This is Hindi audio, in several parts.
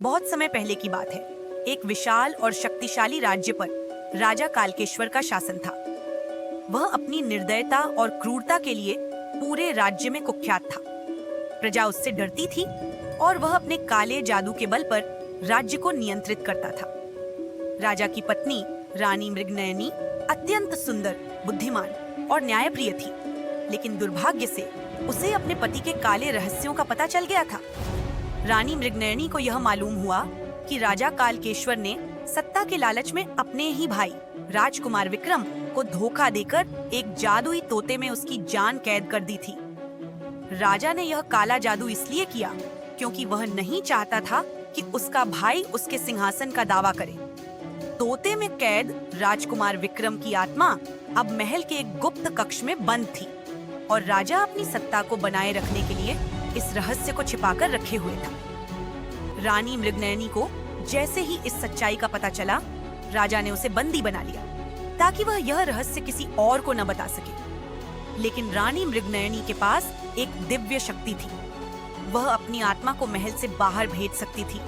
बहुत समय पहले की बात है। एक विशाल और शक्तिशाली राज्य पर राजा कालकेश्वर का शासन था। वह अपनी निर्दयता और क्रूरता के लिए पूरे राज्य में कुख्यात था। प्रजा उससे डरती थी और वह अपने काले जादू के बल पर राज्य को नियंत्रित करता था। राजा की पत्नी रानी मृगनयनी अत्यंत सुंदर, बुद्धिमान और न्यायप्रिय थी, लेकिन दुर्भाग्य से उसे अपने पति के काले रहस्यों का पता चल गया था। रानी मृगनयनी को यह मालूम हुआ कि राजा कालकेश्वर ने सत्ता के लालच में अपने ही भाई राजकुमार विक्रम को धोखा देकर एक जादुई तोते में उसकी जान कैद कर दी थी। राजा ने यह काला जादू इसलिए किया क्योंकि वह नहीं चाहता था कि उसका भाई उसके सिंहासन का दावा करे। तोते में कैद राजकुमार विक्रम की आत्मा अब महल के एक गुप्त कक्ष में बंद थी और राजा अपनी सत्ता को बनाए रखने के लिए इस रहस्य को छिपाकर रखे हुए था। रानी मृगनयनी को जैसे ही इस सच्चाई का पता चला, राजा ने उसे बंदी बना लिया ताकि वह यह रहस्य किसी और को न बता सके। लेकिन रानी मृगनयनी के पास एक दिव्य शक्ति थी। वह अपनी आत्मा को महल से बाहर भेज सकती थी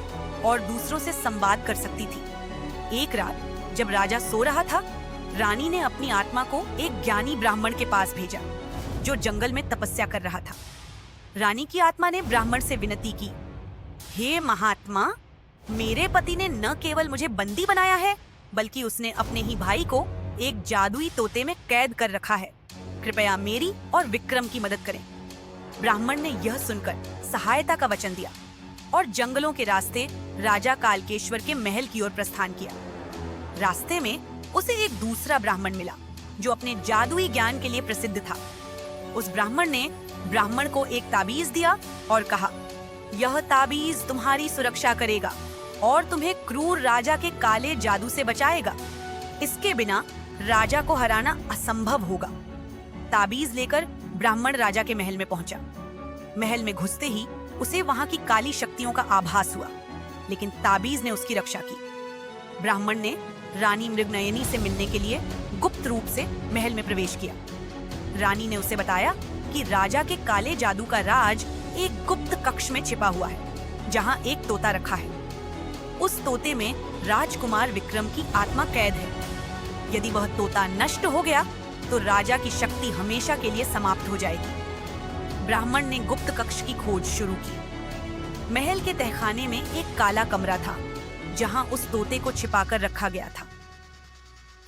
और दूसरों से संवाद कर सकती थी। एक रात जब राजा सो रहा था, रानी ने अपनी आत्मा को एक ज्ञानी ब्राह्मण के पास भेजा जो जंगल में तपस्या कर रहा था। रानी की आत्मा ने ब्राह्मण से विनती की, हे महात्मा, मेरे पति ने न केवल मुझे बंदी बनाया है बल्कि उसने अपने ही भाई को एक जादुई तोते में कैद कर रखा है। कृपया मेरी और विक्रम की मदद करें। ब्राह्मण ने यह सुनकर सहायता का वचन दिया और जंगलों के रास्ते राजा कालकेश्वर के महल की ओर प्रस्थान किया। रास्ते में उसे एक दूसरा ब्राह्मण मिला जो अपने जादुई ज्ञान के लिए प्रसिद्ध था। उस ब्राह्मण ने ब्राह्मण को एक ताबीज दिया और कहा, यह ताबीज तुम्हारी सुरक्षा करेगा और तुम्हें क्रूर राजा के काले जादू से बचाएगा। इसके बिना राजा को हराना असंभव होगा। ताबीज लेकर ब्राह्मण राजा के महल में पहुंचा। महल में घुसते ही उसे वहां की काली शक्तियों का आभास हुआ, लेकिन ताबीज ने उसकी रक्षा की। ब्राह्मण ने रानी मृगनयनी से मिलने के लिए गुप्त रूप से महल में प्रवेश किया। रानी ने उसे बताया कि राजा के काले जादू का राज एक गुप्त कक्ष में छिपा हुआ है जहां एक तोता रखा है। उस तोते में राजकुमार विक्रम की आत्मा कैद है। यदि वह तोता नष्ट हो गया तो राजा की शक्ति हमेशा के लिए समाप्त हो जाएगी। ब्राह्मण ने गुप्त कक्ष की खोज शुरू की। महल के तहखाने में एक काला कमरा था जहां उस तोते को छिपाकर रखा गया था।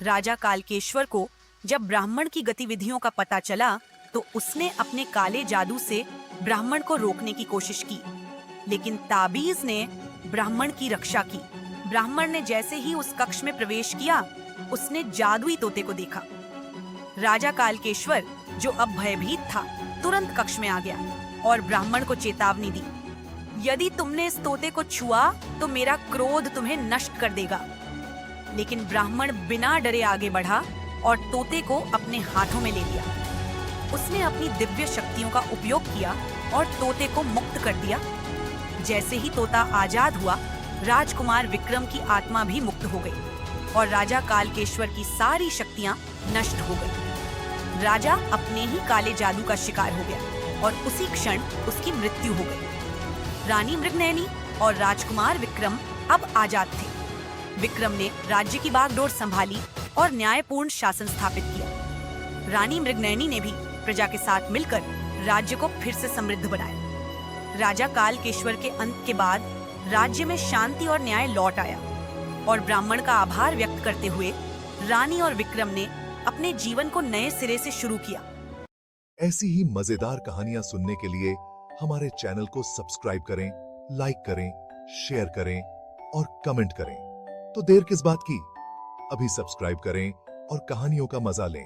राजा कालकेश्वर को जब ब्राह्मण की गतिविधियों का पता चला तो उसने अपने काले जादू से ब्राह्मण को रोकने की कोशिश की, लेकिन ताबीज ने ब्राह्मण की रक्षा की। ब्राह्मण ने जैसे ही उस कक्ष में प्रवेश किया, उसने जादुई तोते को देखा। राजा कालकेश्वर, जो अब भयभीत था, तुरंत कक्ष में आ गया और ब्राह्मण को चेतावनी दी, यदि तुमने इस तोते को छुआ तो मेरा क्रोध तुम्हें नष्ट कर देगा। लेकिन ब्राह्मण बिना डरे आगे बढ़ा और तोते को अपने हाथों में ले लिया। उसने अपनी दिव्य शक्तियों का उपयोग किया और तोते को मुक्त कर दिया। जैसे ही तोता आजाद हुआ, राजकुमार विक्रम की आत्मा भी मुक्त हो गई और राजा कालकेश्वर की सारी शक्तियां नष्ट हो गई। राजा अपने ही काले जादू का शिकार हो गया और उसी क्षण उसकी मृत्यु हो गई। रानी मृगनयनी और राजकुमार विक्रम अब आजाद थे। विक्रम ने राज्य की बागडोर संभाली और न्यायपूर्ण शासन स्थापित किया। रानी मृगनयनी ने भी प्रजा के साथ मिलकर राज्य को फिर से समृद्ध बनाया। राजा कालकेश्वर के अंत के बाद राज्य में शांति और न्याय लौट आया और ब्राह्मण का आभार व्यक्त करते हुए रानी और विक्रम ने अपने जीवन को नए सिरे से शुरू किया। ऐसी ही मजेदार कहानियां सुनने के लिए हमारे चैनल को सब्सक्राइब करें, लाइक करें, शेयर करें और कमेंट करें। तो देर किस बात की, अभी सब्सक्राइब करें और कहानियों का मजा लें।